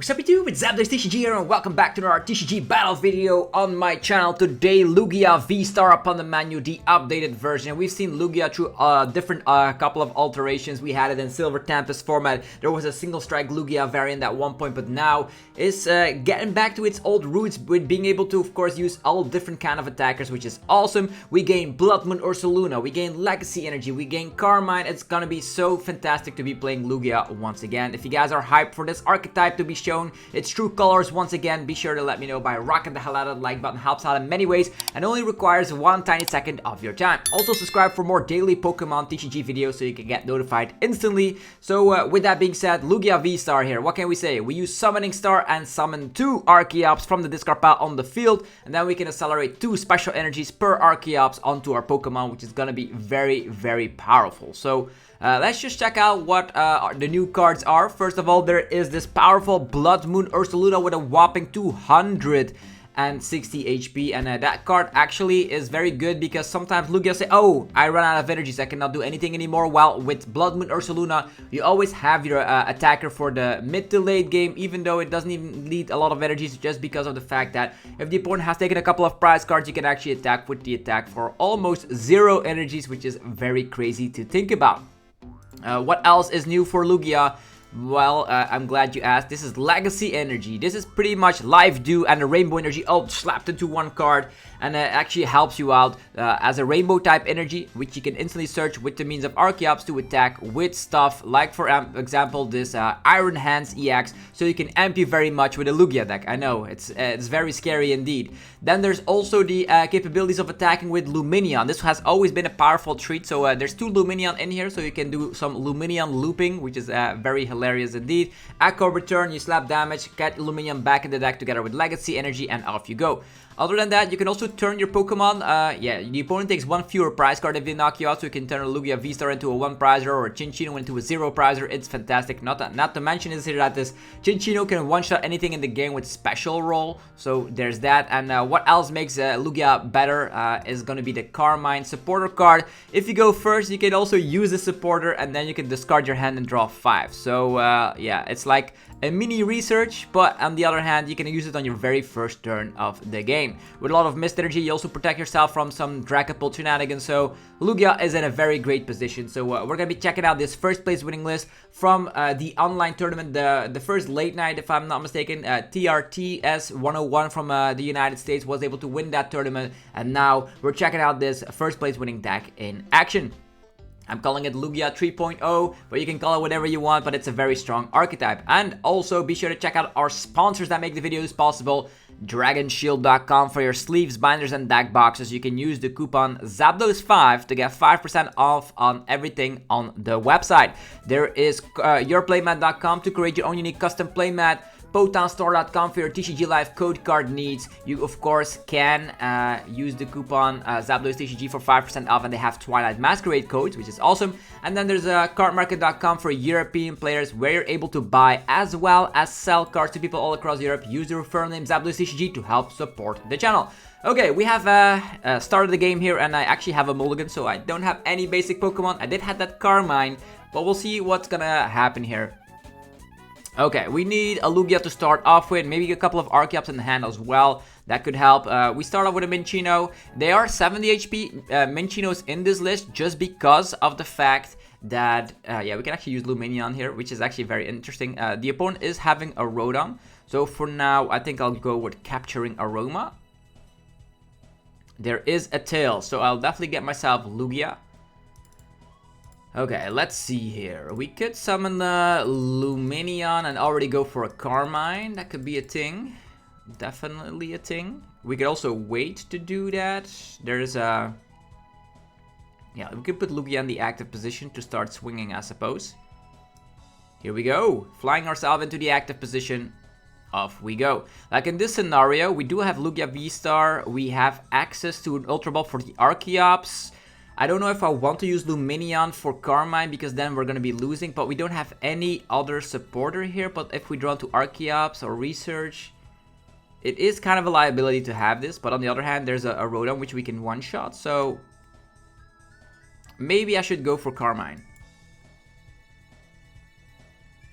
Sup YouTube, it's Zap TCG here and welcome back to another TCG battle video on my channel. Today Lugia V-STAR upon the menu, the updated version. We've seen Lugia through different couple of alterations. We had it in Silver Tempest format. There was a single strike Lugia variant at one point, but now it's getting back to its old roots with being able to, of course, use all different kind of attackers, which is awesome. We gain Bloodmoon Ursaluna, we gain Legacy Energy, we gain Carmine. It's gonna be so fantastic to be playing Lugia once again. If you guys are hyped for this archetype to be shown its true colors once again, be sure to let me know by rocking the hell out of the like button. Helps out in many ways and only requires one tiny second of your time. Also subscribe for more daily Pokemon TCG videos so you can get notified instantly. So with that being said, Lugia V-STAR here. What can we say? We use Summoning Star and summon 2 Archeops from the discard pile on the field, and then we can accelerate 2 special energies per Archeops onto our Pokemon, which is gonna be very powerful. So let's just check out what the new cards are. First of all, there is this powerful Bloodmoon Ursaluna with a whopping 260 HP, and that card actually is very good because sometimes Lugia say, oh, I run out of energies, I cannot do anything anymore. Well, with Bloodmoon Ursaluna, you always have your attacker for the mid to late game, even though it doesn't even need a lot of energies, just because of the fact that if the opponent has taken a couple of prize cards, you can actually attack with the attack for almost 0 energies, which is very crazy to think about. What else is new for Lugia? Well, I'm glad you asked. This is Legacy Energy. This is pretty much Life Dew and a Rainbow Energy all slapped into one card, and it actually helps you out as a Rainbow type energy, which you can instantly search with the means of Archeops to attack with stuff like, for example, this Iron Hands EX, so you can amp you very much with a Lugia deck. I know, it's very scary indeed. Then there's also the capabilities of attacking with Lumineon. This has always been a powerful treat, so there's 2 Lumineon in here, so you can do some Lumineon looping, which is very hilarious indeed. Echo return, you slap damage, get Lumineon back in the deck together with Legacy Energy, and off you go. Other than that, you can also turn your Pokemon. The opponent takes 1 fewer prize card if they knock you out, so you can turn a Lugia V-STAR into a 1 prizer or a Cinccino into a 0 prizer. It's fantastic. Not to mention is here that this Cinccino can one-shot anything in the game with special roll, so there's that. And what else makes Lugia better is going to be the Carmine supporter card. If you go first, you can also use the supporter, and then you can discard your hand and draw 5. So yeah, it's like a mini research, but on the other hand, you can use it on your very first turn of the game. With a lot of mist energy, you also protect yourself from some Dragapult shenanigans, so Lugia is in a very great position. So we're gonna be checking out this first place winning list from the online tournament, the first late night, if I'm not mistaken. TRTS 101 from the United States was able to win that tournament, and now we're checking out this first place winning deck in action. I'm calling it Lugia 3.0, but you can call it whatever you want, but it's a very strong archetype. And also be sure to check out our sponsors that make the videos possible. DragonShield.com for your sleeves, binders, and deck boxes. You can use the coupon ZAPDOS5 to get 5% off on everything on the website. There is yourplaymat.com to create your own unique custom playmat. PotownStore.com for your TCG Live code card needs. You of course can use the coupon ZapDosTCG for 5% off, and they have Twilight Masquerade codes, which is awesome. And then there's cardmarket.com for European players, where you're able to buy as well as sell cards to people all across Europe. Use the referral name ZapDosTCG to help support the channel. Okay, we have started the game here, and I actually have a mulligan, so I don't have any basic Pokemon. I did have that Carmine, but we'll see what's gonna happen here. Okay, we need a Lugia to start off with, maybe a couple of Archeops in the hand as well. That could help. We start off with a Minccino. They are 70 HP Minccinos in this list just because of the fact that, yeah, we can actually use Lumineon here, which is actually very interesting. The opponent is having a Rotom, so for now, I think I'll go with Capturing Aroma. There is a Tail, so I'll definitely get myself Lugia. Okay, let's see here. We could summon the Lumineon and already go for a Carmine. That could be a thing. Definitely a thing. We could also wait to do that. There's a... yeah, we could put Lugia in the active position to start swinging, I suppose. Here we go. Flying ourselves into the active position. Off we go. Like in this scenario, we do have Lugia V-STAR. We have access to an Ultra Ball for the Archeops. I don't know if I want to use Lumineon for Carmine, because then we're going to be losing, but we don't have any other supporter here. But if we draw to Archeops or Research, it is kind of a liability to have this. But on the other hand, there's a Rotom which we can one-shot, so maybe I should go for Carmine.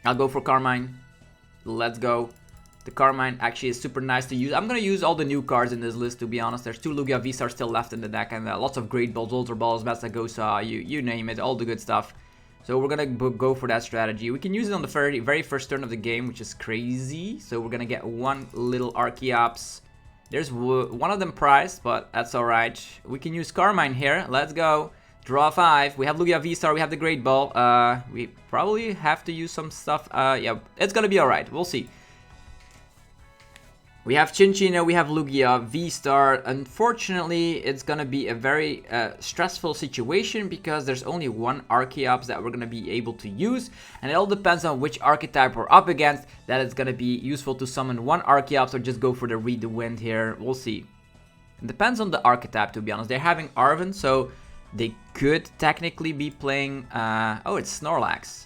I'll go for Carmine. Let's go. The Carmine actually is super nice to use. I'm going to use all the new cards in this list, to be honest. There's 2 Lugia V-STAR still left in the deck, and lots of Great Balls, Ultra Balls, Masagosa, you name it, all the good stuff. So we're going to go for that strategy. We can use it on the very first turn of the game, which is crazy. So we're going to get 1 little Archeops. There's one of them prized, but that's alright. We can use Carmine here. Let's go. Draw 5. We have Lugia V-STAR. We have the Great Ball. We probably have to use some stuff. Yeah, it's going to be alright. We'll see. We have Cinccino, we have Lugia V-STAR. Unfortunately, it's going to be a very stressful situation because there's only 1 Archeops that we're going to be able to use. And it all depends on which archetype we're up against, that it's going to be useful to summon 1 Archeops or just go for the Read the Wind here. We'll see. It depends on the archetype, to be honest. They're having Arven, so they could technically be playing... oh, it's Snorlax.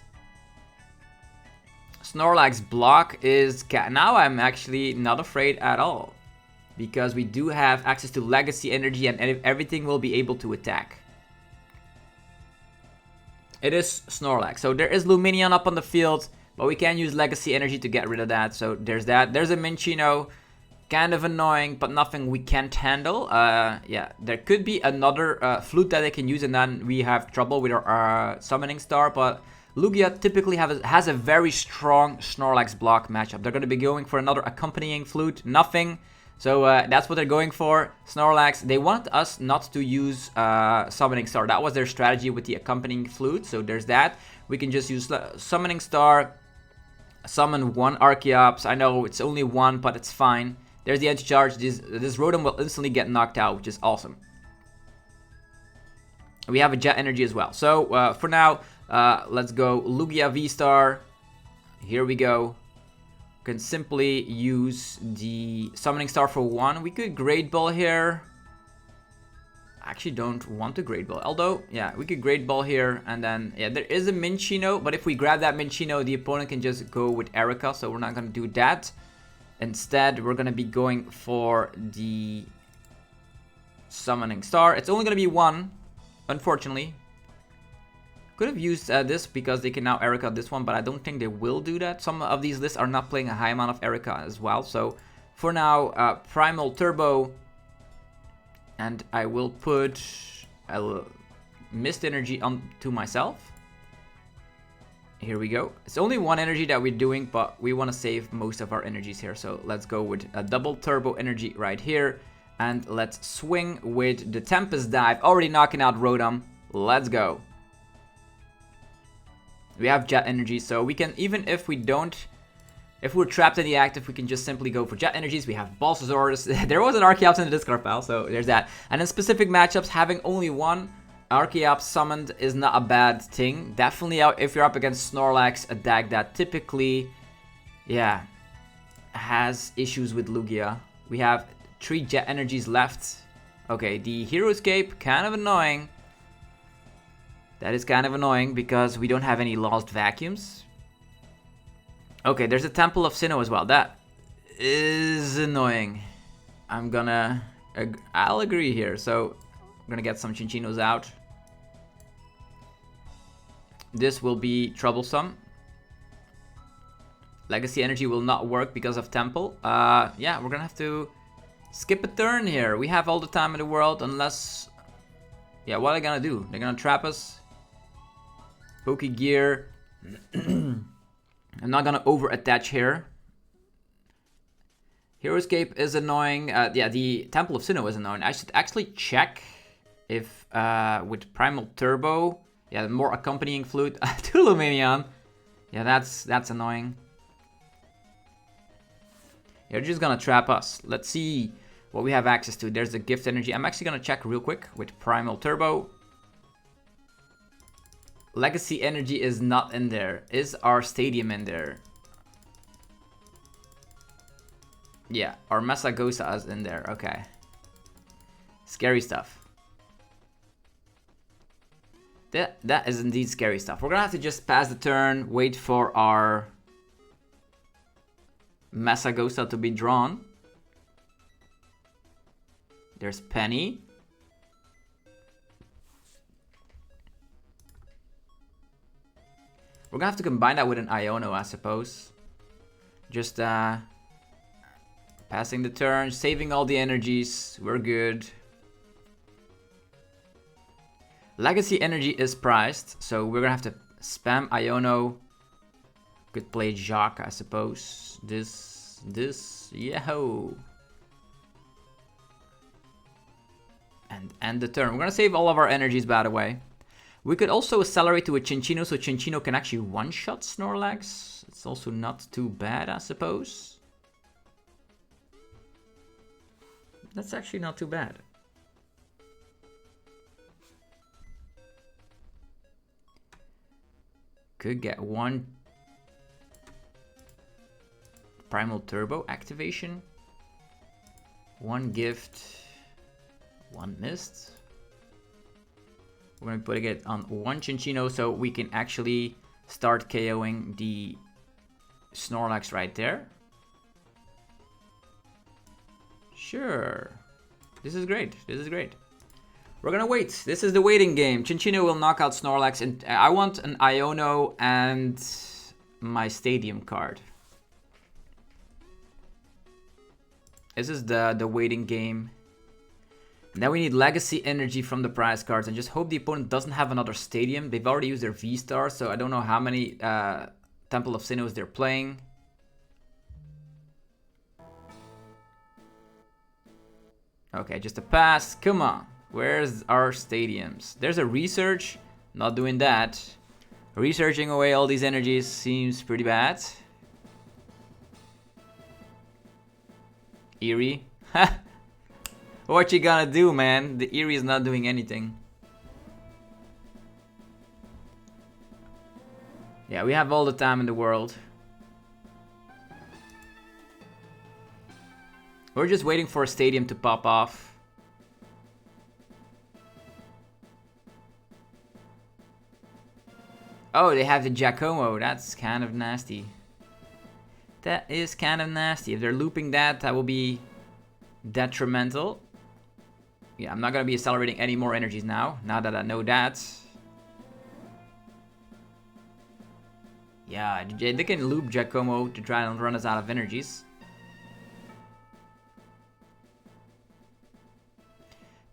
Snorlax block is... Now I'm actually not afraid at all. Because we do have access to Legacy Energy and everything will be able to attack. It is Snorlax. So there is Lumineon up on the field. But we can use Legacy Energy to get rid of that. So there's that. There's a Minccino. Kind of annoying, but nothing we can't handle. Yeah, there could be another flute that they can use and then we have trouble with our Summoning Star. But Lugia typically has a very strong Snorlax block matchup. They're going to be going for another accompanying flute. Nothing. So that's what they're going for. Snorlax. They want us not to use Summoning Star. That was their strategy with the accompanying flute. So there's that. We can just use Summoning Star. Summon 1 Archeops. I know it's only 1, but it's fine. There's the anti-charge. This Rotom will instantly get knocked out, which is awesome. We have a Jet Energy as well. So for now, let's go Lugia V-STAR. Here we go. Can simply use the Summoning Star for 1. We could Great Ball here. I actually don't want to Great Ball. Although, yeah, we could Great Ball here. And then, yeah, there is a Minccino. But if we grab that Minccino, the opponent can just go with Erica. So we're not going to do that. Instead, we're going to be going for the Summoning Star. It's only going to be 1, unfortunately. Could have used this because they can now Erica this one, but I don't think they will do that. Some of these lists are not playing a high amount of Erica as well. So for now, Primal Turbo. And I will put a Mist Energy onto myself. Here we go. It's only 1 energy that we're doing, but we want to save most of our energies here. So let's go with a double turbo energy right here. And let's swing with the Tempest Dive. Already knocking out Rotom. Let's go. We have Jet Energy, so we can, even if we don't... If we're trapped in the active, we can just simply go for Jet Energies. We have Balsasaurus. There was an Archeops in the discard pile, so there's that. And in specific matchups, having only 1 Archeops summoned is not a bad thing. Definitely if you're up against Snorlax, a deck that typically, yeah, has issues with Lugia. We have 3 Jet Energies left. Okay, the Hero Escape, kind of annoying. That is kind of annoying because we don't have any Lost Vacuums. Okay, there's a Temple of Sinnoh as well. That is annoying. I'll agree here. So I'm gonna get some Cinccinos out. This will be troublesome. Legacy Energy will not work because of Temple. Yeah, we're gonna have to skip a turn here. We have all the time in the world unless... Yeah, what are they gonna do? They're gonna trap us. Pokegear. I'm not gonna over-attach here. Hero Escape is annoying. Yeah, the Temple of Sinnoh is annoying. I should actually check if with Primal Turbo... Yeah, the more accompanying flute to Lumineon. Yeah, that's annoying. They're just gonna trap us. Let's see what we have access to. There's the Gift Energy. I'm actually gonna check real quick with Primal Turbo. Legacy Energy is not in there. Is our Stadium in there? Yeah, our Masagosa is in there. Okay. Scary stuff. That is indeed scary stuff. We're gonna have to just pass the turn, wait for our Masagosa to be drawn. There's Penny. We're gonna have to combine that with an Iono, I suppose. Just Passing the turn, saving all the energies. We're good. Legacy energy is priced, so we're gonna have to spam Iono. Could play Jacq, I suppose. Yahoo! And end the turn. We're gonna save all of our energies, by the way. We could also accelerate to a Cinccino, so Cinccino can actually one-shot Snorlax. It's also not too bad, I suppose. That's actually not too bad. Could get one Primal Turbo activation. One gift. One mist. We're going to be putting it on one Cinccino so we can actually start KOing the Snorlax right there. Sure. This is great. This is great. We're gonna wait. This is the waiting game. Cinccino will knock out Snorlax, and I want an Iono and my Stadium card. This is the waiting game. Now we need Legacy energy from the prize cards, and just hope the opponent doesn't have another Stadium. They've already used their V-Star, so I don't know how many Temple of Sinnohs they're playing. Okay, just a pass. Come on. Where's our stadiums? There's a research. Not doing that. Researching away all these energies seems pretty bad. Eerie. What you gonna do, man? The Eerie is not doing anything. Yeah, we have all the time in the world. We're just waiting for a Stadium to pop off. Oh, they have the Giacomo. That's kind of nasty. That is kind of nasty. If they're looping that, that will be detrimental. Yeah, I'm not going to be accelerating any more energies now that I know that. Yeah, they can loop Giacomo to try and run us out of energies.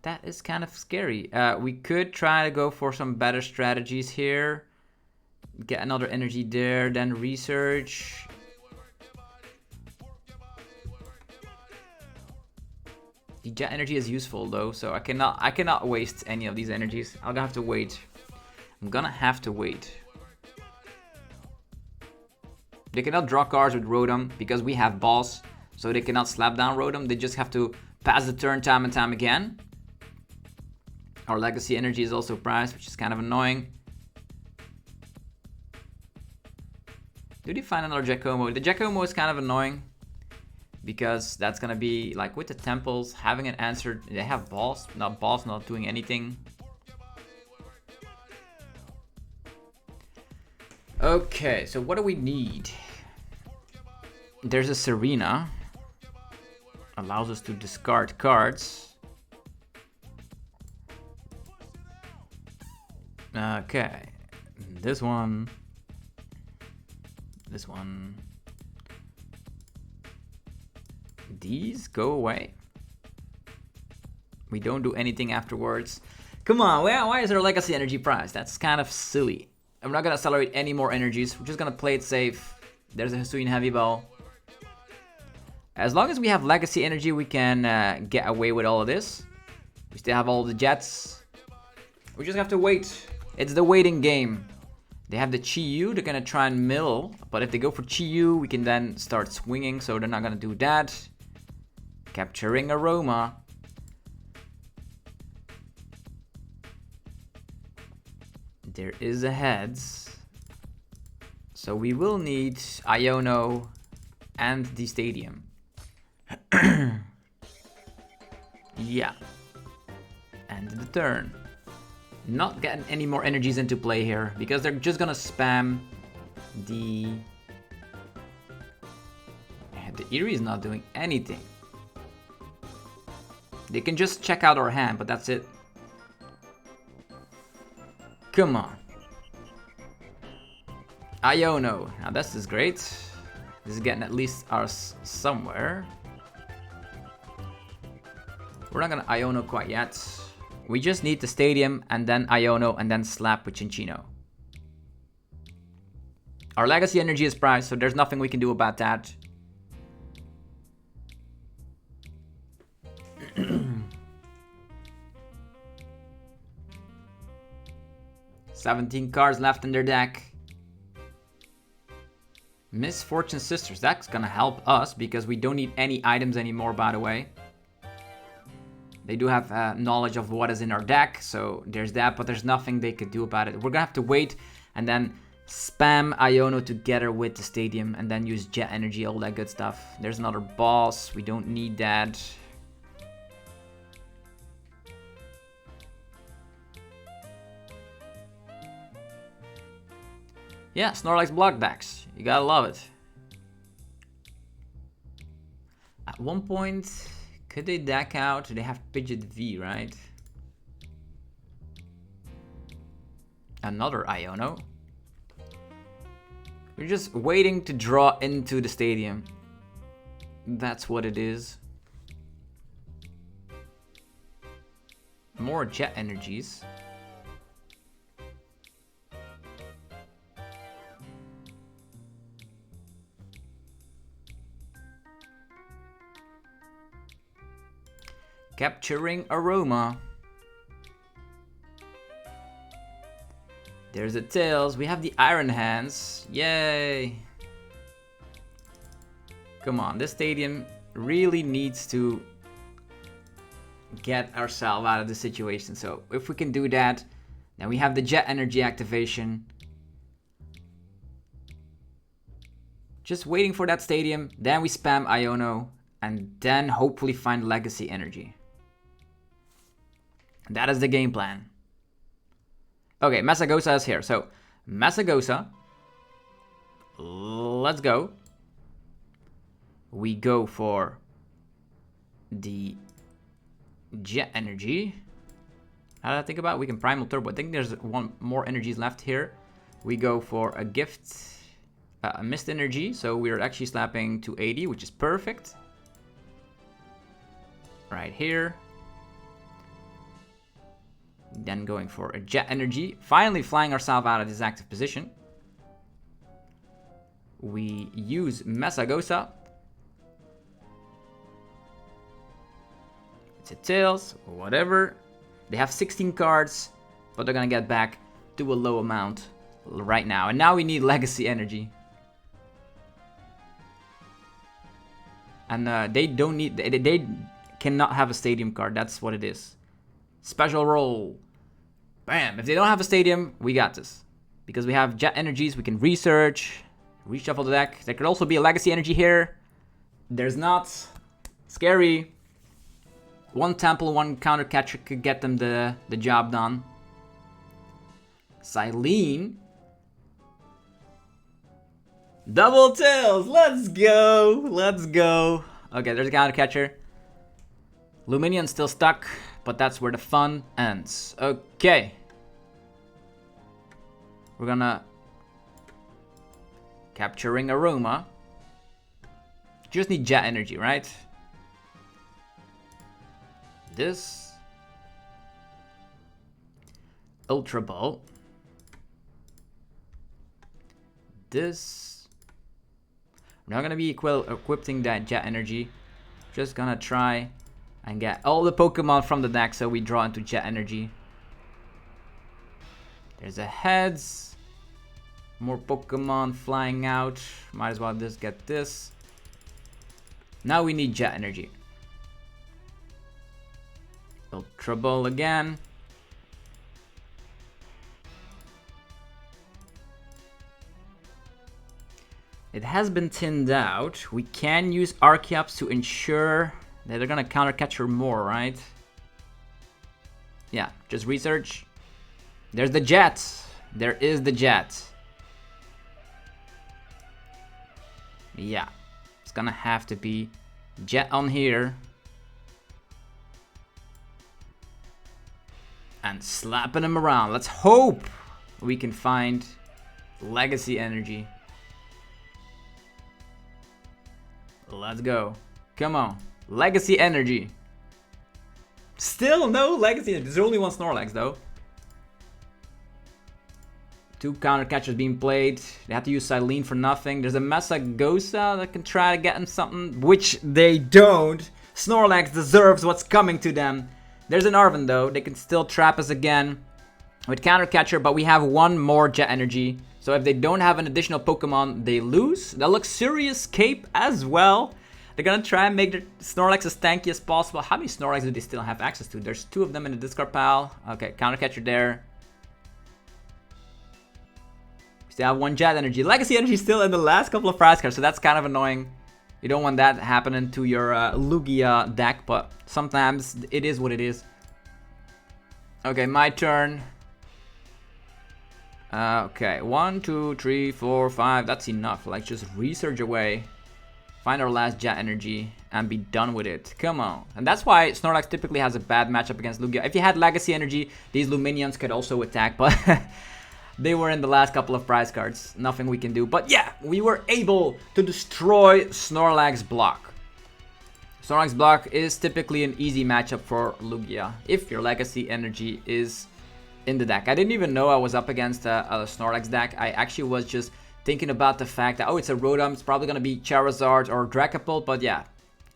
That is kind of scary. We could try to go for some better strategies here. Get another energy there, then research. The jet energy is useful though, so I cannot waste any of these energies. I'll have to wait. I'm gonna have to wait. They cannot draw cards with Rotom because we have Boss, so they cannot slap down Rotom. They just have to pass the turn time and time again. Our Legacy energy is also priced, which is kind of annoying. Do they find another Giacomo? The Giacomo is kind of annoying because that's gonna be like with the temples having an answer. They have Boss not doing anything. Okay, so what do we need? There's a Serena. Allows us to discard cards. Okay, this one. This one. These go away. We don't do anything afterwards. Come on, why is there Legacy energy prize? That's kind of silly. I'm not gonna accelerate any more energies. We're just gonna play it safe. There's a Hisuian Heavy Ball. As long as we have Legacy energy, we can get away with all of this. We still have all the Jets. We just have to wait. It's the waiting game. They have the Chi-Yu, they're gonna try and mill, but if they go for Chi-Yu, we can then start swinging, so they're not gonna do that. Capturing Aroma. There is a heads. So we will need Iono and the Stadium. Yeah. End the turn. Not getting any more energies into play here because they're just gonna spam the... The Eerie is not doing anything. They can just check out our hand, but that's it. Come on. Iono. Now this is great. This is getting at least ours somewhere. We're not gonna Iono quite yet. We just need the stadium and then Iono and then slap with Cinccino. Our legacy energy is priced, so there's nothing we can do about that. $17 cards left in their deck. Misfortune Sisters, that's gonna help us because we don't need any items anymore, by the way. They do have knowledge of what is in our deck, so there's that, but there's nothing they could do about it. We're gonna have to wait and then spam Iono together with the stadium and then use Jet Energy, all that good stuff. There's another boss, we don't need that. Yeah, Snorlax block decks, you gotta love it. At one point, could they deck out? They have Pidgeot V, right? Another Iono. We're just waiting to draw into the stadium. That's what it is. More Jet Energies. Capturing Aroma. There's the Tails. We have the Iron Hands. Yay! Come on, this stadium really needs to get ourselves out of the situation. So if we can do that, then we have the Jet Energy activation. Just waiting for that stadium. Then we spam Iono. And then hopefully find Legacy Energy. That is the game plan. Okay, Masagosa is here. So, Masagosa. Let's go. We go for the Jet Energy. How did I think about it? We can Primal Turbo. I think there's one more energies left here. We go for a gift, a Mist Energy. So we're actually slapping 280, which is perfect. Right here. Then going for a Jet Energy. Finally flying ourselves out of this active position. We use Masagosa. It's a Tails, whatever. They have 16 cards, but they're gonna get back to a low amount right now. And now we need Legacy Energy. And they don't need, they cannot have a stadium card. That's what it is. Special roll. Bam. If they don't have a stadium, we got this. Because we have Jet Energies, we can research, reshuffle the deck. There could also be a Legacy Energy here. There's not. Scary. One Temple, one Counter Catcher could get them the job done. Silene. Double Tails. Let's go. Let's go. Okay, there's a Counter Catcher. Lumineon still stuck, but that's where the fun ends. Okay. We're gonna Capturing Aroma. Just need Jet Energy, right? This Ultra Ball. This. We're not gonna be equipping that Jet Energy. Just gonna try and get all the Pokemon from the deck so we draw into Jet Energy. There's a Heads. More Pokemon flying out. Might as well just get this. Now we need Jet Energy. Ultra Ball again. It has been thinned out. We can use Archeops to ensure that they're gonna counter catcher more, right? Yeah, just research. There's the Jet. There is the Jet. Yeah, it's gonna have to be Jet on here. And slapping him around. Let's hope we can find Legacy Energy. Let's go. Come on. Legacy Energy. Still no Legacy Energy. There's only one Snorlax though. 2 counter catchers being played. They have to use Silene for nothing. There's a Masagosa that can try to get him something, which they don't. Snorlax deserves what's coming to them. There's an Arven though. They can still trap us again with counter catcher, but we have one more Jet Energy. So if they don't have an additional Pokemon, they lose. The Luxurious Cape as well. They're gonna try and make their Snorlax as tanky as possible. How many Snorlax do they still have access to? There's 2 of them in the discard pile. Okay, counter catcher there. Still have 1 Jet Energy. Legacy Energy still in the last couple of prize cards, so that's kind of annoying. You don't want that happening to your Lugia deck, but sometimes it is what it is. Okay, my turn. Okay, 1, 2, 3, 4, 5. That's enough. Like, just research away. Find our last Jet Energy and be done with it. Come on. And that's why Snorlax typically has a bad matchup against Lugia. If you had Legacy Energy, these Luminions could also attack, but they were in the last couple of prize cards. Nothing we can do. But yeah, we were able to destroy Snorlax block. Snorlax block is typically an easy matchup for Lugia if your Legacy Energy is in the deck. I didn't even know I was up against a Snorlax deck. I actually was just thinking about the fact that, oh, it's a Rotom, it's probably gonna be Charizard or Dragapult, but yeah,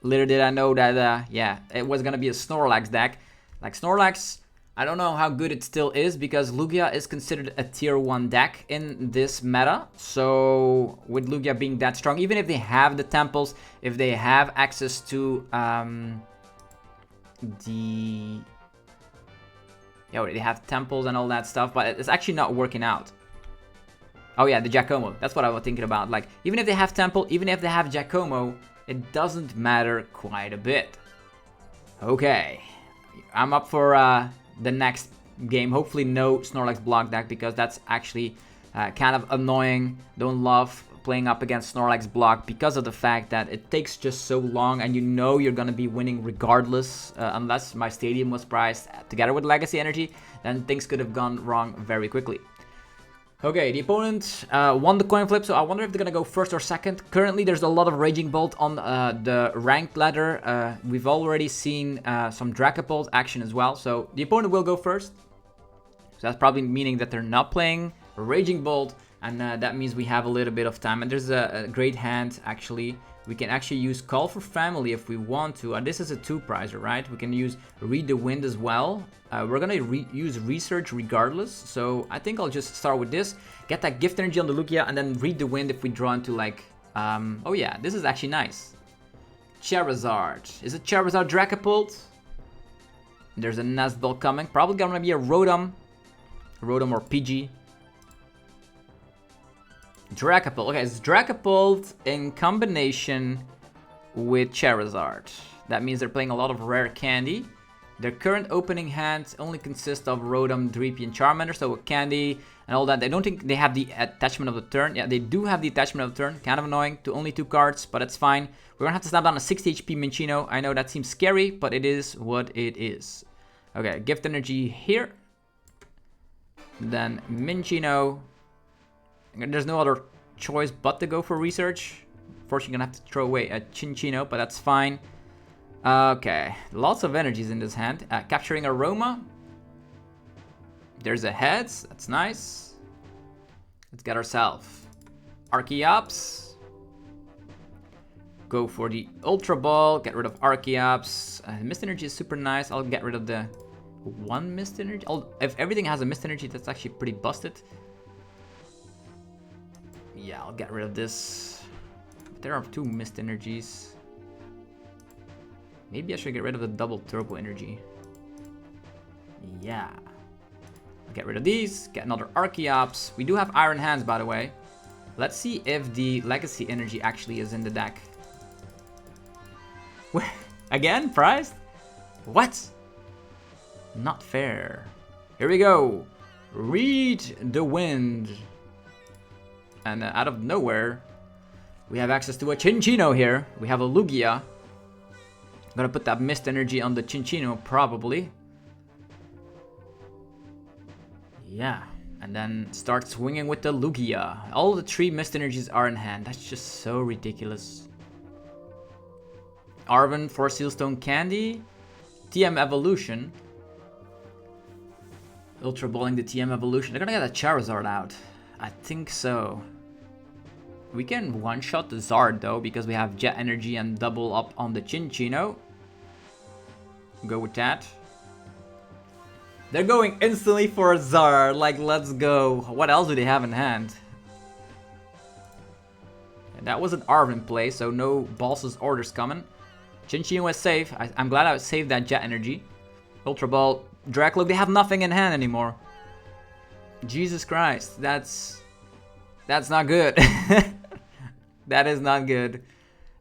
little did I know that, yeah, it was gonna be a Snorlax deck. Like, Snorlax, I don't know how good it still is, because Lugia is considered a tier 1 deck in this meta. So, with Lugia being that strong, even if they have the temples, if they have access to, they have temples and all that stuff, but it's actually not working out. Oh yeah, the Giacomo. That's what I was thinking about. Like, even if they have Temple, even if they have Giacomo, it doesn't matter quite a bit. Okay. I'm up for the next game. Hopefully no Snorlax block deck, because that's actually kind of annoying. Don't love playing up against Snorlax block because of the fact that it takes just so long, and you know you're going to be winning regardless. Unless my stadium was priced together with Legacy Energy, then things could have gone wrong very quickly. Okay, the opponent won the coin flip, so I wonder if they're gonna go first or second. Currently, there's a lot of Raging Bolt on the ranked ladder. We've already seen some Dragapult action as well, so the opponent will go first. So that's probably meaning that they're not playing Raging Bolt, and that means we have a little bit of time. And there's a great hand, actually. We can actually use Call for Family if we want to. And this is a 2-prizer, right? We can use Read the Wind as well. We're going to use Research regardless. So I think I'll just start with this. Get that Gift Energy on the Lugia, and then Read the Wind if we draw into like... oh yeah, this is actually nice. Charizard. Is it Charizard Dragapult? There's a Nestball coming. Probably going to be a Rotom. Rotom or PG. Dragapult. Okay, it's Dragapult in combination with Charizard. That means they're playing a lot of rare candy. Their current opening hand only consists of Rotom, Dreepy, and Charmander, so with candy and all that. I don't think they have the attachment of the turn. Yeah, they do have the attachment of the turn. Kind of annoying to only 2 cards, but it's fine. We're gonna have to snap down a 60 HP Minccino. I know that seems scary, but it is what it is. Okay, Gift Energy here. Then Minccino. There's no other choice but to go for Research. Unfortunately, gonna have to throw away a Cinccino, but that's fine. Okay, lots of energies in this hand. Capturing Aroma. There's a Heads, that's nice. Let's get ourselves Archeops. Go for the Ultra Ball, get rid of Archeops. Mist Energy is super nice. I'll get rid of the 1 Mist Energy. If everything has a Mist Energy, that's actually pretty busted. Yeah, I'll get rid of this. But there are 2 Mist Energies. Maybe I should get rid of the double Turbo Energy. Yeah. I'll get rid of these. Get another Archeops. We do have Iron Hands, by the way. Let's see if the Legacy Energy actually is in the deck. Again? Priced? What? Not fair. Here we go. Read the Wind. And out of nowhere, we have access to a Cinccino here. We have a Lugia. I'm gonna put that Mist Energy on the Cinccino, probably. Yeah, and then start swinging with the Lugia. All the 3 Mist Energies are in hand. That's just so ridiculous. Arven for Sealstone Candy. TM Evolution. Ultra Balling the TM Evolution. They're gonna get a Charizard out. I think so. We can one-shot the Zard though, because we have Jet Energy and double up on the Cinccino. Go with that. They're going instantly for a Zard. Like, let's go. What else do they have in hand? And that was an Arv in play, so no Balsa's orders coming. Cinccino was safe. I'm glad I saved that Jet Energy. Ultra Ball. Drake, look, they have nothing in hand anymore. Jesus Christ, that's not good. That is not good.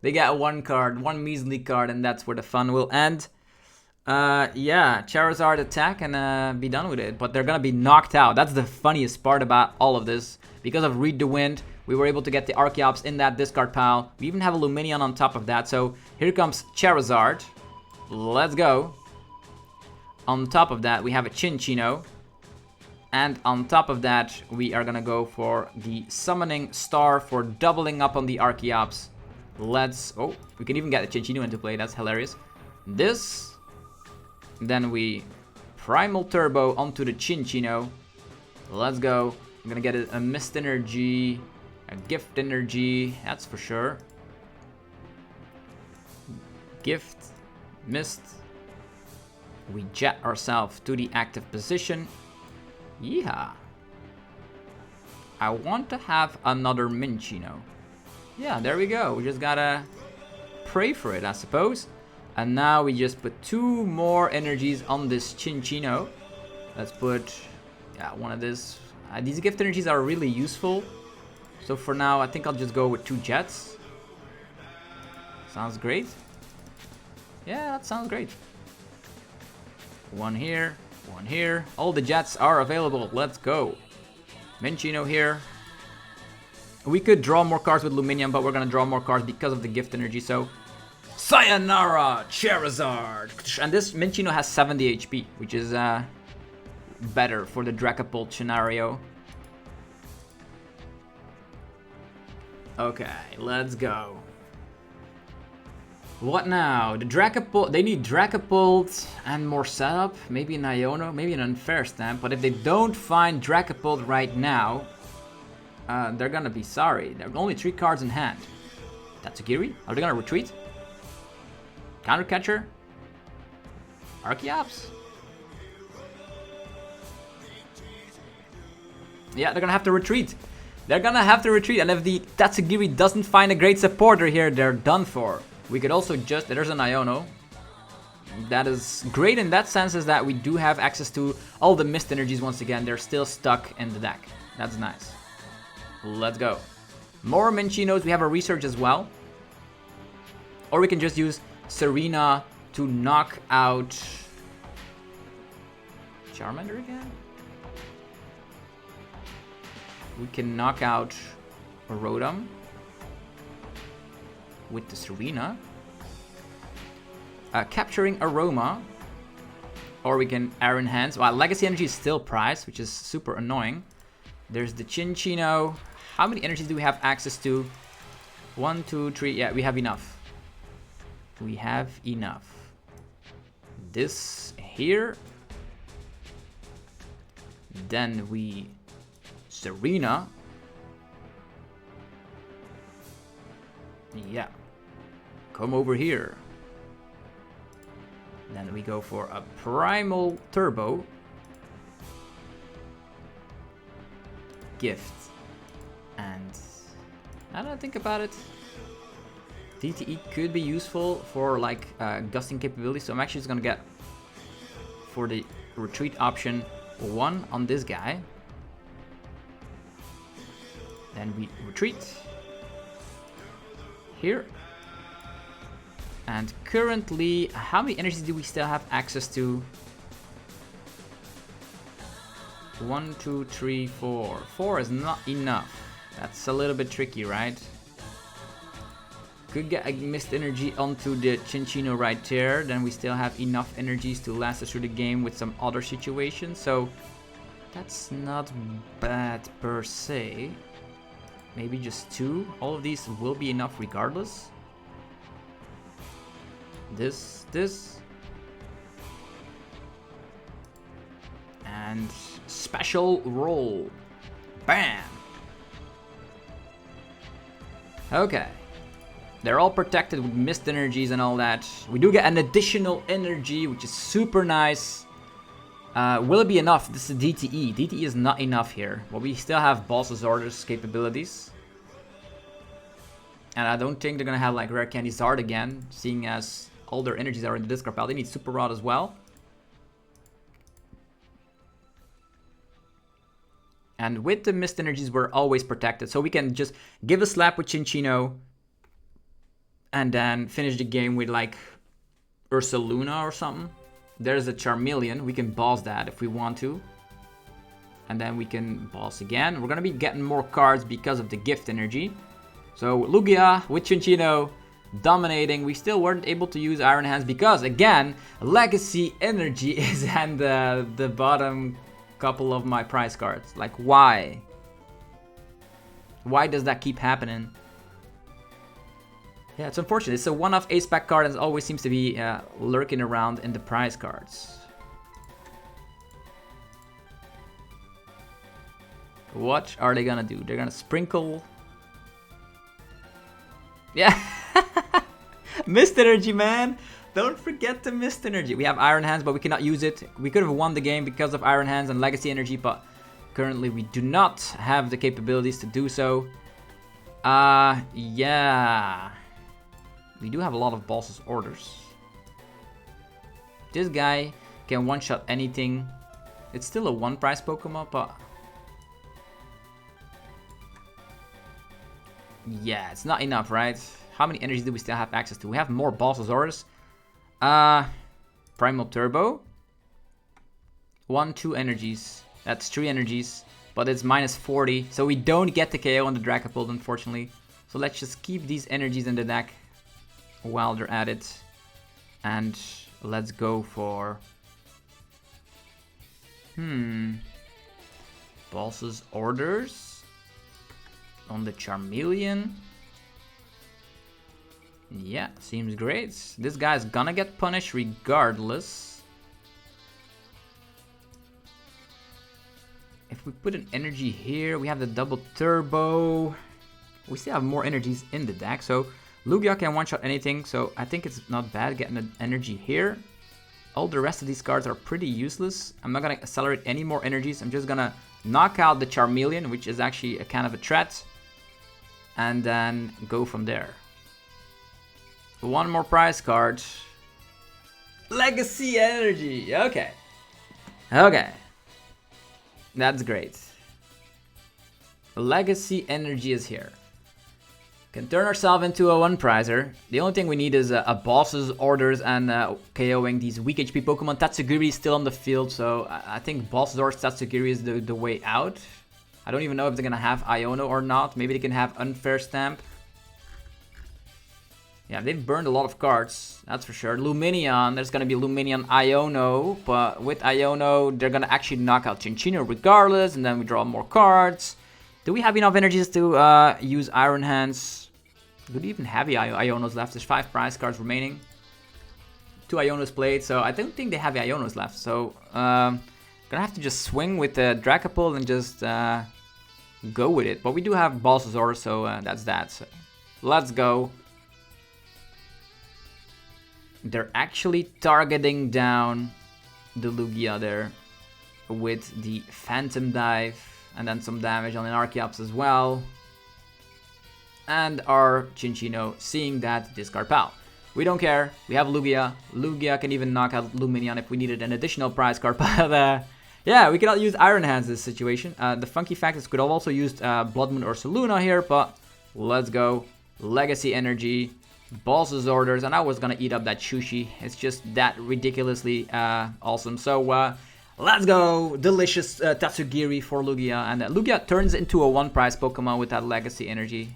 They got one card, one measly card, and that's where the fun will end. Yeah, Charizard attack and be done with it. But they're gonna be knocked out. That's the funniest part about all of this. Because of Read the Wind, we were able to get the Archeops in that discard pile. We even have a Lumineon on top of that. So here comes Charizard. Let's go. On top of that, we have a Cinccino. And on top of that, we are gonna go for the Summoning Star for doubling up on the Archeops. Oh, we can even get a Cinccino into play. That's hilarious. This. Then we Primal Turbo onto the Cinccino. Let's go. I'm gonna get a Mist Energy, a Gift Energy. That's for sure. Gift, Mist. We jet ourselves to the active position. Yeah. I want to have another Minccino. Yeah, there we go. We just gotta pray for it, I suppose. And now we just put 2 more energies on this Cinccino. Let's put one of this. These gift energies are really useful. So for now, I think I'll just go with 2 jets. Sounds great. Yeah, that sounds great. One here, one here. All the jets are available. Let's go. Minccino here. We could draw more cards with Lumineon, but we're gonna draw more cards because of the gift energy. So, sayonara, Charizard. And this Minccino has 70 HP, which is better for the Dragapult scenario. Okay, let's go. What now? The Dragapult, they need Dragapult and more setup. Maybe an Iono, maybe an unfair stamp. But if they don't find Dragapult right now, they're gonna be sorry. There are only 3 cards in hand. Tatsugiri? Are they gonna retreat? Counter Catcher? Archeops? Yeah, they're gonna have to retreat. They're gonna have to retreat. And if the Tatsugiri doesn't find a great supporter here, they're done for. We could also just, there's an Iono. That is great in that sense, is that we do have access to all the mist energies once again. They're still stuck in the deck. That's nice. Let's go. More Mincinos. We have a Research as well. Or we can just use Serena to knock out Charmander again. We can knock out Rotom with the Serena. Capturing Aroma. Or we can Iron Hands. Well, Legacy Energy is still priced, which is super annoying. There's the Cinccino. How many energies do we have access to? 1, 2, 3. Yeah, we have enough. We have enough. This here. Then we Serena. Yeah. Come over here. Then we go for a Primal Turbo. Gift. And now that I think about it, DTE could be useful for like gusting capability. So I'm actually just gonna get for the retreat option 1 on this guy. Then we retreat here. And currently, how many energies do we still have access to? 1, 2, 3, 4. 4 is not enough. That's a little bit tricky, right? Could get a mist energy onto the Cinccino right there. Then we still have enough energies to last us through the game with some other situations. So that's not bad per se. Maybe just 2. All of these will be enough regardless. This. And special roll. Bam! Okay. They're all protected with mist energies and all that. We do get an additional energy, which is super nice. Will it be enough? This is DTE. DTE is not enough here. But we still have Boss's Orders capabilities. And I don't think they're gonna have like Rare Candy Zard again, seeing as all their energies are in the discard pile. They need Super Rod as well. And with the mist energies, we're always protected. So we can just give a slap with Cinccino and then finish the game with like Ursaluna or something. There's a Charmeleon. We can boss that if we want to. And then we can boss again. We're going to be getting more cards because of the gift energy. So Lugia with Cinccino dominating. We still weren't able to use Iron Hands because, again, Legacy energy is in the bottom couple of my prize cards. Like, why? Why does that keep happening? Yeah, it's unfortunate. It's a one-off ace pack card and it always seems to be lurking around in the prize cards. What are they gonna do? They're gonna sprinkle. Yeah. Mist energy, man. Don't forget the mist energy. We have Iron Hands, but we cannot use it. We could have won the game because of Iron Hands and Legacy energy, but currently we do not have the capabilities to do so. Yeah. We do have a lot of Boss's Orders. This guy can one-shot anything. It's still a one-price Pokemon, but... yeah, it's not enough, right? How many energies do we still have access to? We have more Boss's Orders. Primal Turbo. 2 energies. That's 3 energies. But it's minus 40. So we don't get the KO on the Dragapult, unfortunately. So let's just keep these energies in the deck while they're at it. And let's go for... Boss's Orders. On the Charmeleon. Yeah, seems great. This guy's gonna get punished regardless. If we put an energy here, we have the double turbo. We still have more energies in the deck, so Lugia can one-shot anything, so I think it's not bad getting an energy here. All the rest of these cards are pretty useless. I'm not gonna accelerate any more energies. I'm just gonna knock out the Charmeleon, which is actually a kind of a threat, and then go from there. One more prize card. Legacy energy. Okay. Okay. That's great. Legacy energy is here. Can turn ourselves into a one-prizer. The only thing we need is a Boss's Orders and KOing these weak HP Pokemon. Tatsugiri is still on the field, so I think Boss's Orders Tatsugiri is the way out. I don't even know if they're going to have Iono or not. Maybe they can have Unfair Stamp. Yeah, they've burned a lot of cards, that's for sure. Lumineon, there's going to be Lumineon Iono, but with Iono, they're going to actually knock out Cinccino regardless, and then we draw more cards. Do we have enough energies to use Iron Hands? Do we even have Ionos left? There's 5 prize cards remaining. 2 Ionos played, so I don't think they have Ionos left. So, gonna have to just swing with the Dragapult and just go with it. But we do have Boss's Orders, so that's that. So, let's go. They're actually targeting down the Lugia there with the Phantom Dive and then some damage on an Archeops as well. And our Cinccino seeing that discard pile. We don't care. We have Lugia. Lugia can even knock out Lumineon if we needed an additional prize card. But yeah, we cannot use Iron Hands in this situation. The funky fact is could have also used Bloodmoon Ursaluna here, but let's go. Legacy energy. Boss's Orders, and I was gonna eat up that sushi. It's just that ridiculously awesome. So let's go. Delicious Tatsugiri for Lugia, and Lugia turns into a one-prize Pokemon with that Legacy energy.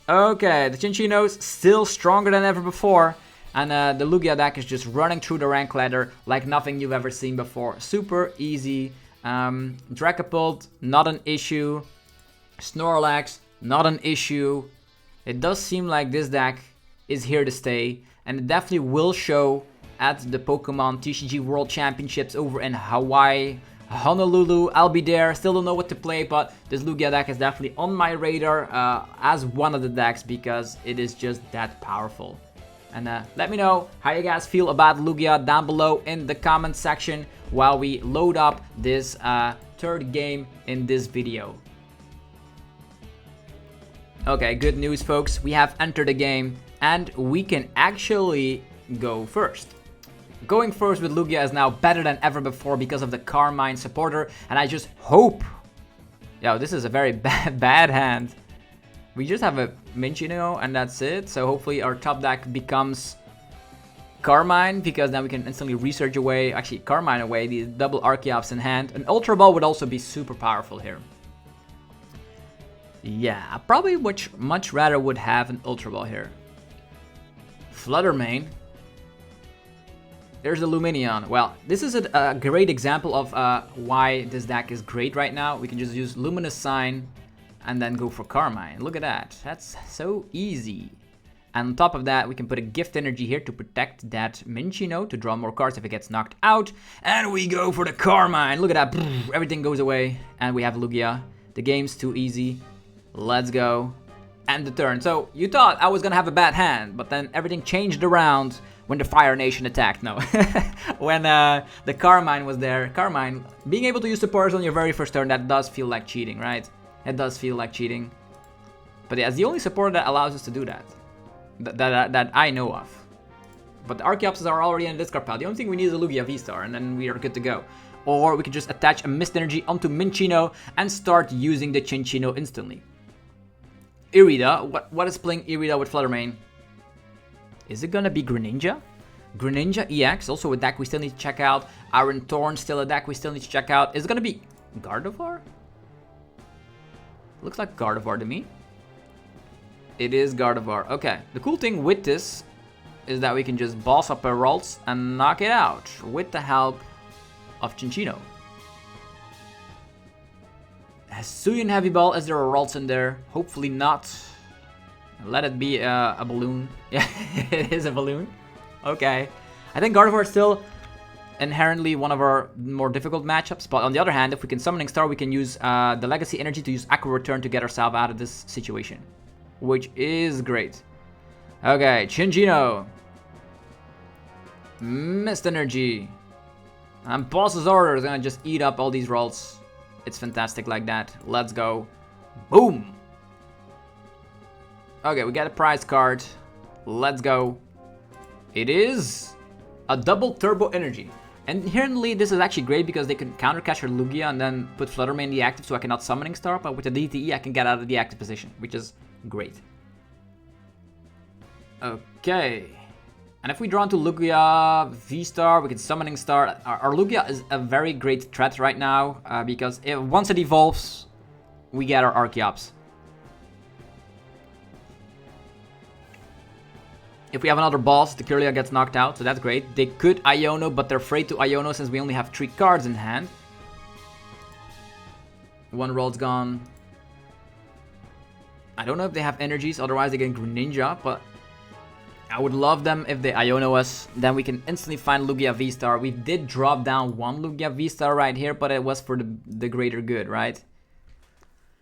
Okay, the Cinccino's still stronger than ever before, and the Lugia deck is just running through the rank ladder like nothing you've ever seen before. Super easy. Dragapult, not an issue. Snorlax, not an issue. It does seem like this deck is here to stay, and it definitely will show at the Pokemon TCG World Championships over in Hawaii, Honolulu. I'll be there. Still don't know what to play, but this Lugia deck is definitely on my radar as one of the decks because it is just that powerful. And let me know how you guys feel about Lugia down below in the comment section while we load up this third game in this video. Okay, good news folks, we have entered the game and we can actually go first. Going first with Lugia is now better than ever before because of the Carmine supporter, and I just hope... Yo, this is a very bad hand. We just have a Minccino and that's it, so hopefully our top deck becomes Carmine, because then we can instantly research away, actually Carmine away, the double Archeops in hand. An Ultra Ball would also be super powerful here. Yeah, I probably much rather would have an Ultra Ball here. Fluttermane. There's the Lumineon. Well, this is a great example of why this deck is great right now. We can just use Luminous Sign and then go for Carmine. Look at that. That's so easy. And on top of that, we can put a Gift Energy here to protect that Minccino, to draw more cards if it gets knocked out. And we go for the Carmine. Look at that. Everything goes away. And we have Lugia. The game's too easy. Let's go. End the turn. So you thought I was going to have a bad hand, but then everything changed around when the Fire Nation attacked. No. When the Carmine was there. Carmine, being able to use supporters on your very first turn, that does feel like cheating, right? It does feel like cheating. But yeah, it's the only supporter that allows us to do that. That I know of. But the Archeopses are already in the discard pile. The only thing we need is a Lugia V-Star, and then we are good to go. Or we can just attach a Mist Energy onto Minccino and start using the Cinccino instantly. Irida. What is playing Irida with Fluttermane? Is it gonna be Greninja? Greninja EX, also a deck we still need to check out. Iron Thorn, still a deck we still need to check out. Is it gonna be Gardevoir? Looks like Gardevoir to me. It is Gardevoir. Okay, the cool thing with this is that we can just boss up our Ralts and knock it out with the help of Cinccino. Hisuian Heavy Ball, is there a Ralts in there? Hopefully not. Let it be a balloon. Yeah, it is a balloon. Okay. I think Gardevoir is still inherently one of our more difficult matchups, but on the other hand, if we can Summoning Star, we can use the Legacy Energy to use Aqua Return to get ourselves out of this situation, which is great. Okay, Cinccino. Mist Energy. And Boss's Order is gonna just eat up all these rolls. It's fantastic like that. Let's go. Boom! Okay, we got a prize card. Let's go. It is a double Turbo Energy. And inherently, this is actually great because they can counter catch her Lugia and then put Fluttermane in the active so I cannot Summoning Star, but with the DTE I can get out of the active position, which is great. Okay. And if we draw into Lugia V-Star, we can Summoning Star. Our Lugia is a very great threat right now because once it evolves, we get our Archeops. If we have another boss, the Kirlia gets knocked out, so that's great. They could Iono, but they're afraid to Iono since we only have 3 cards in hand. One roll's gone. I don't know if they have energies, otherwise they get Greninja, but I would love them if they Iono us. Then we can instantly find Lugia V-Star. We did drop down one Lugia V-Star right here, but it was for the greater good, right?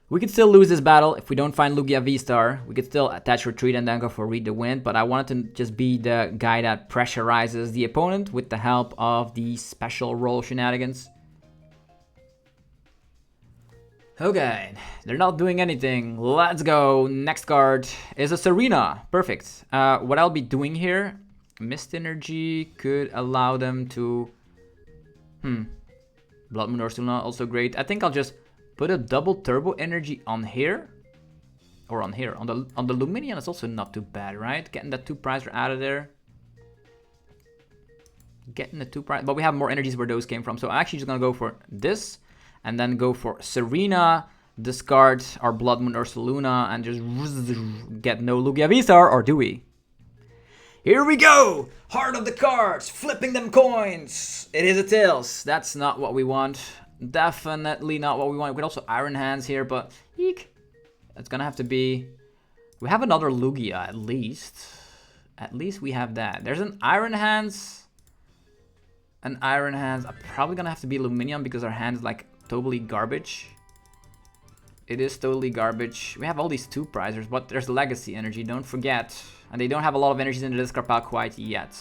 We could still lose this battle if we don't find Lugia V-Star. We could still attach Retreat and then go for Read the Wind, but I wanted to just be the guy that pressurizes the opponent with the help of the special roll shenanigans. Okay, they're not doing anything. Let's go. Next card is a Serena. Perfect. What I'll be doing here, Mist Energy could allow them to... Bloodmoon Ursaluna, also great. I think I'll just put a double Turbo Energy on here. Or on here. On the Lumineon is also not too bad, right? Getting that 2-prizer out of there. Getting the 2-prize. But we have more energies where those came from. So I'm actually just going to go for this. And then go for Serena, discard our Bloodmoon Ursaluna, and just get no Lugia V-Star, or do we? Here we go! Heart of the cards, flipping them coins! It is a Tails. That's not what we want. Definitely not what we want. We could also Iron Hands here, but eek. It's gonna have to be... We have another Lugia, at least. At least we have that. There's an Iron Hands... An Iron Hands. I'm probably gonna have to be Lumineon because our hand is like totally garbage. It is totally garbage. We have all these 2 prizers, but there's Legacy Energy, don't forget. And they don't have a lot of energies in the discard pile quite yet.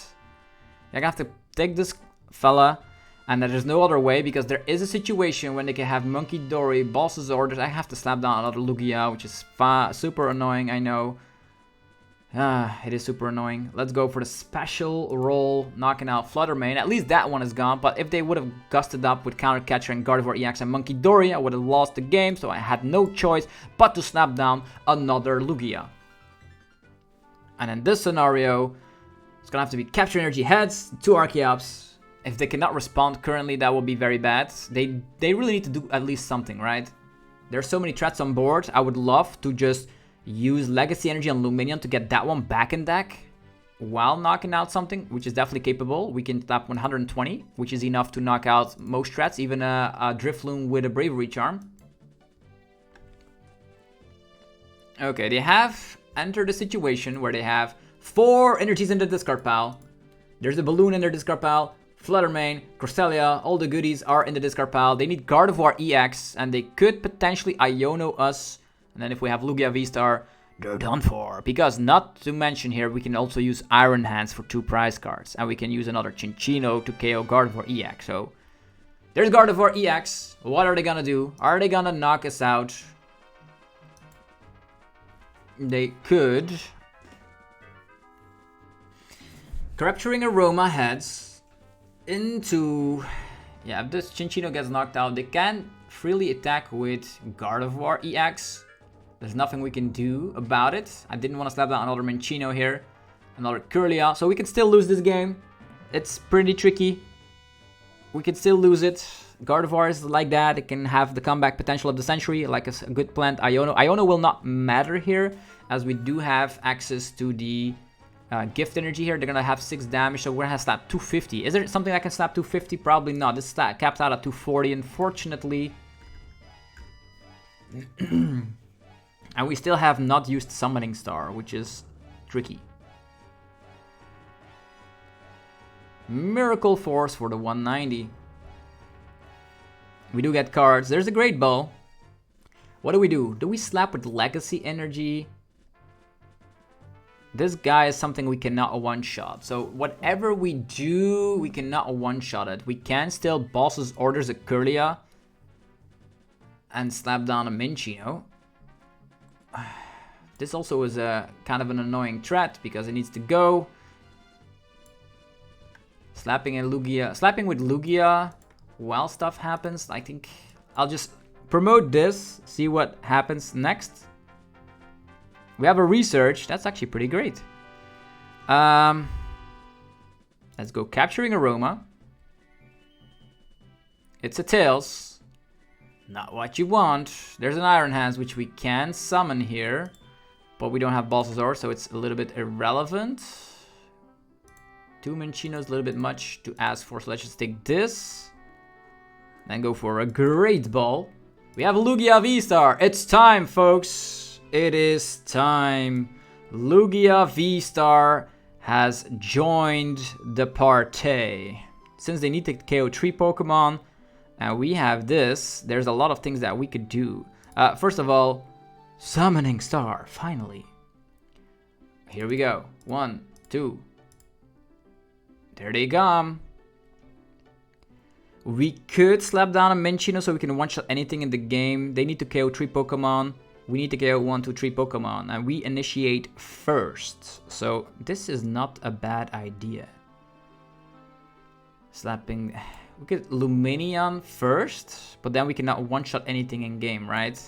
You're gonna have to take this fella, and there's no other way because there is a situation when they can have Monkey Dory, Boss's Orders. I have to slap down another Lugia, which is super annoying, I know. It is super annoying. Let's go for the special roll, knocking out Fluttermane. At least that one is gone, but if they would have gusted up with Counter Catcher and Gardevoir EX and Monkey Dory, I would have lost the game, so I had no choice but to snap down another Lugia. And in this scenario, it's gonna have to be Capture Energy heads, 2 Archeops. If they cannot respond currently, that will be very bad. They really need to do at least something, right? There's so many threats on board. I would love to just use Legacy Energy on Lumineon to get that one back in deck while knocking out something, which is definitely capable. We can tap 120, which is enough to knock out most threats, even a Drifloon with a Bravery Charm. Okay, they have entered a situation where they have 4 energies in the discard pile. There's a Balloon in their discard pile, Fluttermane, Cresselia, all the goodies are in the discard pile. They need Gardevoir EX, and they could potentially Iono us. And then if we have Lugia VSTAR, they're done for. Because not to mention here, we can also use Iron Hands for 2 prize cards. And we can use another Cinccino to KO Gardevoir EX. So there's Gardevoir EX. What are they gonna do? Are they gonna knock us out? They could. Capturing Aroma heads into... Yeah, if this Cinccino gets knocked out, they can freely attack with Gardevoir EX. There's nothing we can do about it. I didn't want to slap down another Minccino here. Another Curlia. So we can still lose this game. It's pretty tricky. We can still lose it. Gardevoir is like that. It can have the comeback potential of the century. Like a good plant Iono. Iono will not matter here, as we do have access to the gift energy here. They're going to have 6 damage. So we're going to have slap 250. Is there something I can slap 250? Probably not. This is capped out at 240, unfortunately. And we still have not used Summoning Star, which is tricky. Miracle Force for the 190. We do get cards. There's a Great Ball. What do we do? Do we slap with Legacy Energy? This guy is something we cannot one-shot. So whatever we do, we cannot one-shot it. We can still Boss's Orders a Curlia and slap down a Minccino. This also is a kind of an annoying threat because it needs to go. Slapping with Lugia while stuff happens. I think I'll just promote this, see what happens next. We have a research. That's actually pretty great. Let's go Capturing Aroma. It's a Tails. Not what you want. There's an Iron Hands, which we can summon here. But we don't have Balsazar, so it's a little bit irrelevant. 2 Minccinos is a little bit much to ask for, so let's just take this. Then go for a Great Ball. We have Lugia VSTAR. It's time, folks. It is time. Lugia VSTAR has joined the party. Since they need to KO 3 Pokemon, and we have this, there's a lot of things that we could do. First of all, Summoning Star, finally. Here we go. 1, 2. There they come. We could slap down a Minccino so we can one-shot anything in the game. They need to KO 3 Pokemon. We need to KO 1, 2, 3 Pokemon. And we initiate first. So this is not a bad idea. Slapping... We could Lumineon first, but then we cannot one-shot anything in game, right?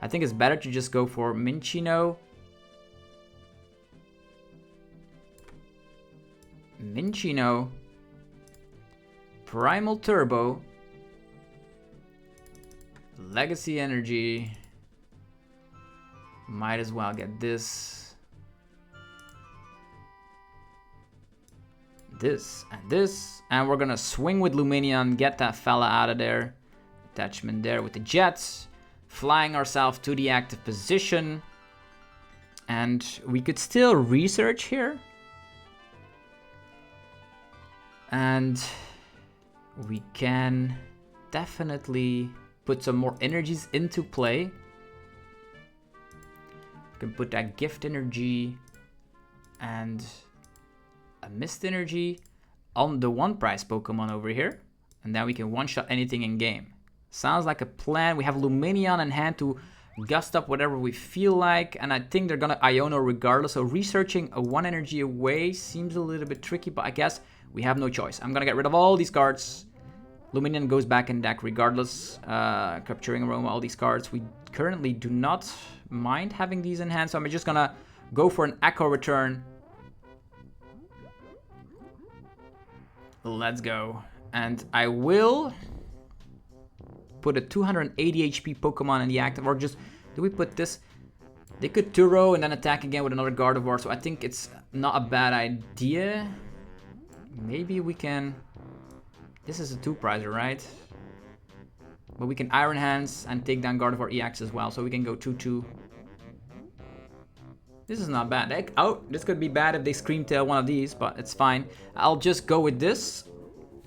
I think it's better to just go for Minccino. Minccino. Primal Turbo. Legacy Energy. Might as well get this. This and this. And we're gonna swing with Lumineon, get that fella out of there. Attachment there with the Jets. Flying ourselves to the active position. And we could still research here. And we can definitely put some more energies into play. We can put that gift energy and a mist energy on the one prize Pokemon over here. And then we can one-shot anything in game. Sounds like a plan. We have Lumineon in hand to gust up whatever we feel like. And I think they're gonna Iono regardless. So researching a one energy away seems a little bit tricky, but I guess we have no choice. I'm gonna get rid of all these cards. Lumineon goes back in deck regardless. Capturing Aroma, all these cards. We currently do not mind having these in hand. So I'm just gonna go for an Echo return. Let's go. And I will put a 280 HP Pokemon in the active, or just, do we put this? They could Turo and then attack again with another Gardevoir, so I think it's not a bad idea. Maybe we can, this is a 2-prizer, right? But we can Iron Hands and take down Gardevoir EX as well, so we can go 2-2. This is not bad. Oh, this could be bad if they Scream Tail one of these, but it's fine. I'll just go with this.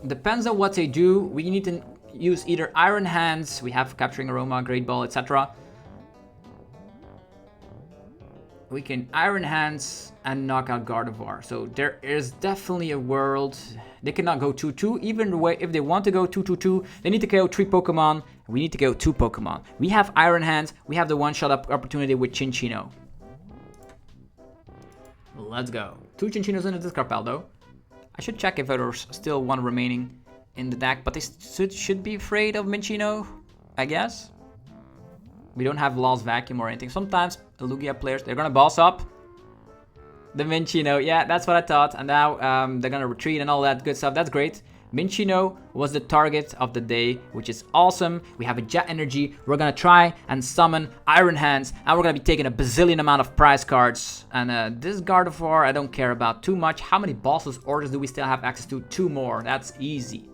Depends on what they do. We need to use either Iron Hands, we have Capturing Aroma, Great Ball, etc. We can Iron Hands and knock out Gardevoir. So there is definitely a world. They cannot go 2-2. Even way, if they want to go 2-2-2, they need to KO 3 Pokemon. We need to KO 2 Pokemon. We have Iron Hands. We have the one-shot opportunity with Cinccino. Let's go. 2 Cinccinos in the discard pile though. I should check if there's still one remaining in the deck, but they should be afraid of Minccino, I guess. We don't have Lost Vacuum or anything. Sometimes the Lugia players, they're gonna boss up the Minccino. Yeah, that's what I thought. And now they're gonna retreat and all that good stuff. That's great. Minccino was the target of the day, which is awesome. We have a Jet Energy. We're gonna try and summon Iron Hands, and we're gonna be taking a bazillion amount of prize cards. And this Gardevoir, I don't care about too much. How many bosses orders do we still have access to? 2 more. That's easy.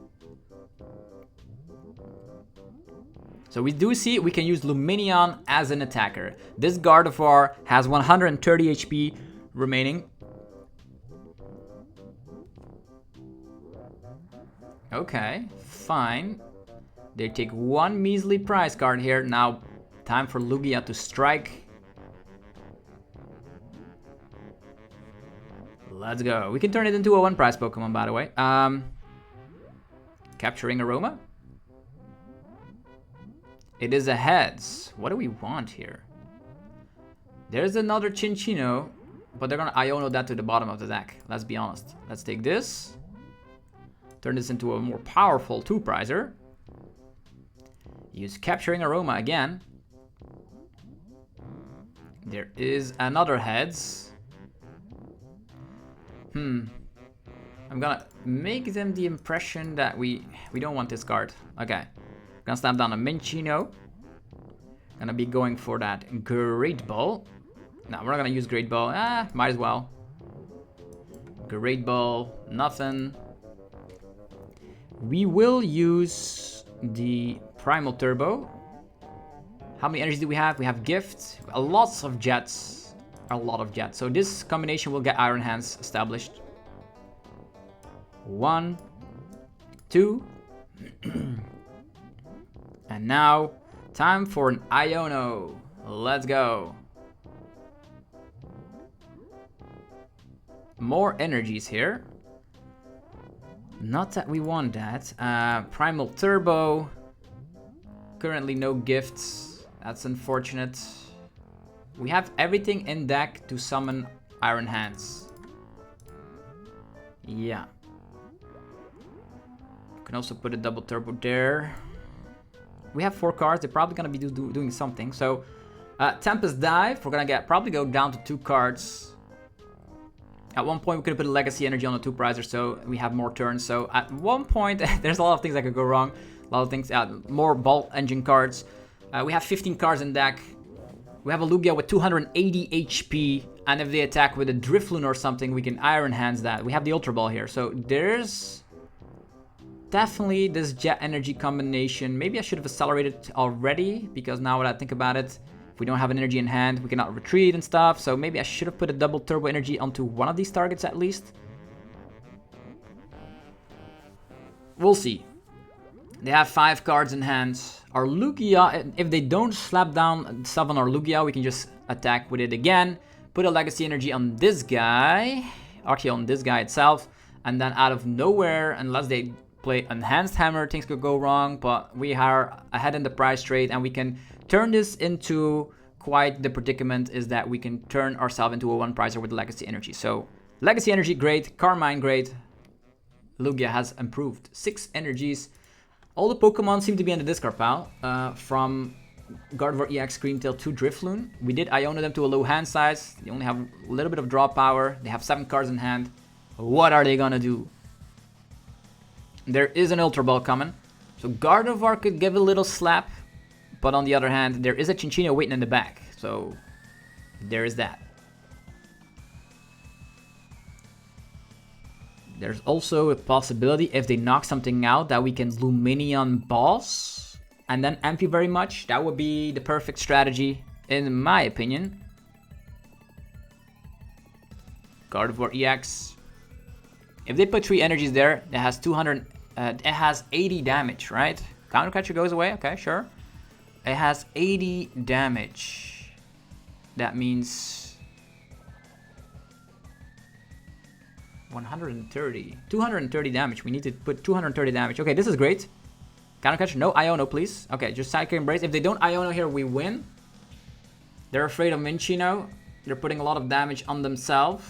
So we do see we can use Lumineon as an attacker. This Gardevoir has 130 HP remaining. Okay, fine. They take 1 measly prize card here. Now, time for Lugia to strike. Let's go. We can turn it into a 1 prize Pokemon, by the way. Capturing Aroma. It is a heads. What do we want here? There's another Cinccino, but they're gonna Iono that to the bottom of the deck. Let's be honest. Let's take this. Turn this into a more powerful 2-prizer. Use Capturing Aroma again. There is another heads. I'm gonna make them the impression that we don't want this card. Okay. Gonna stamp down a Minccino. Gonna be going for that Great Ball. No, we're not gonna use Great Ball. Might as well. Great Ball, nothing. We will use the Primal Turbo. How many energies do we have? We have Gift, lots of Jets. A lot of Jets. So this combination will get Iron Hands established. 1, 2. And now, time for an Iono. Let's go. More energies here. Not that we want that. Primal Turbo. Currently no gifts. That's unfortunate. We have everything in deck to summon Iron Hands. Yeah. You can also put a double turbo there. We have 4 cards. They're probably going to be doing something. So, Tempest Dive. We're going to probably go down to 2 cards. At one point, we could have put a Legacy Energy on a 2-prizer, so we have more turns. So, at one point, there's a lot of things that could go wrong. A lot of things, more Ball Engine cards. We have 15 cards in deck. We have a Lugia with 280 HP. And if they attack with a Drifloon or something, we can Iron Hands that. We have the Ultra Ball here. So, there's definitely this Jet Energy combination. Maybe I should have accelerated already, because now that I think about it, if we don't have an energy in hand, we cannot retreat and stuff. So maybe I should have put a double turbo energy onto one of these targets at least. We'll see. They have 5 cards in hand. Our Lugia, if they don't slap down stuff on our Lugia, we can just attack with it again. Put a Legacy Energy on this guy. Actually on this guy itself. And then out of nowhere, unless they play Enhanced Hammer, things could go wrong. But we are ahead in the prize trade and we can turn this into quite the predicament is that we can turn ourselves into a 1 prizer with Legacy Energy. So Legacy Energy, great. Carmine, great. Lugia has improved. 6 energies. All the Pokemon seem to be in the discard pile. From Gardevoir EX Screamtail to Drifloon. We did Iono them to a low hand size. They only have a little bit of draw power. They have 7 cards in hand. What are they gonna do? There is an Ultra Ball coming. So Gardevoir could give a little slap. But on the other hand, there is a Cinccino waiting in the back. So there is that. There's also a possibility if they knock something out that we can Lumineon Boss and then amp you very much. That would be the perfect strategy in my opinion. Gardevoir EX. If they put 3 energies there, it has 200. It has 80 damage, right? Counter Catcher goes away. Okay, sure. It has 80 damage. That means 130. 230 damage. We need to put 230 damage. Okay, this is great. Counter Catcher. No Iono, please. Okay, just Psychic Embrace. If they don't Iono here, we win. They're afraid of Minccino. They're putting a lot of damage on themselves.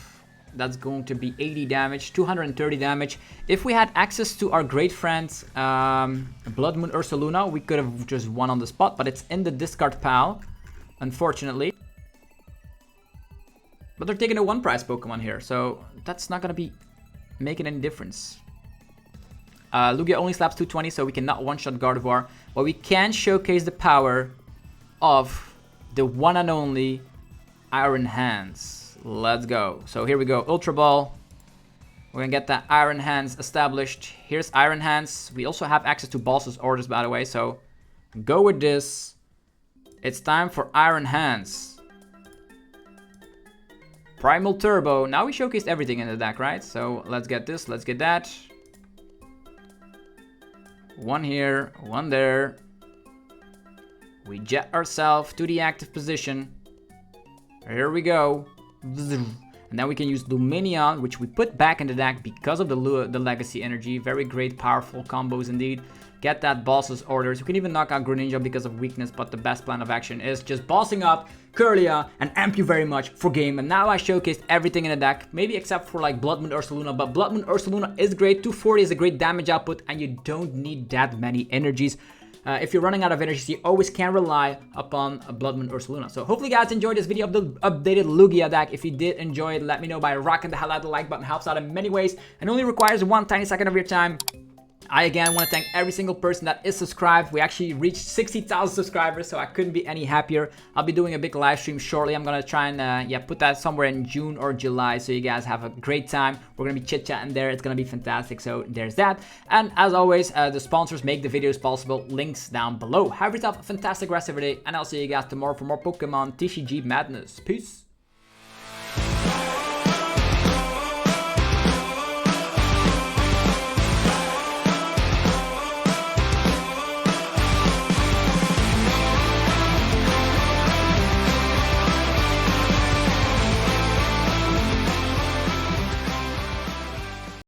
That's going to be 80 damage, 230 damage. If we had access to our great friend Bloodmoon Ursaluna, we could have just won on the spot, but it's in the discard pile, unfortunately. But they're taking a 1 prize Pokemon here, so that's not going to be making any difference. Lugia only slaps 220, so we cannot one-shot Gardevoir. But we can showcase the power of the one and only Iron Hands. Let's go. So here we go. Ultra Ball. We're going to get that Iron Hands established. Here's Iron Hands. We also have access to Boss's orders, by the way, so go with this. It's time for Iron Hands. Primal Turbo. Now we showcased everything in the deck, right? So let's get this, let's get that. 1 here, 1 there. We jet ourselves to the active position. Here we go. And then we can use Lumineon, which we put back in the deck because of the Legacy Energy. Very great, powerful combos indeed. Get that Boss's orders. You can even knock out Greninja because of weakness, but the best plan of action is just bossing up Kirlia and amp you very much for game. And now I showcased everything in the deck, maybe except for like Bloodmoon Ursaluna, but Bloodmoon Ursaluna is great. 240 is a great damage output and you don't need that many energies. If you're running out of energies, you always can rely upon a Bloodmoon Ursaluna. So hopefully you guys enjoyed this video of the updated Lugia deck. If you did enjoy it, let me know by rocking the hell out of the like button. Helps out in many ways and only requires 1 tiny second of your time. I again want to thank every single person that is subscribed. We actually reached 60,000 subscribers, so I couldn't be any happier. I'll be doing a big live stream shortly. I'm gonna try and put that somewhere in June or July, so you guys have a great time. We're gonna be chit-chatting there. It's gonna be fantastic. So there's that. And as always, the sponsors make the videos possible. Links down below. Have yourself a fantastic rest of your day, and I'll see you guys tomorrow for more Pokemon TCG madness. Peace.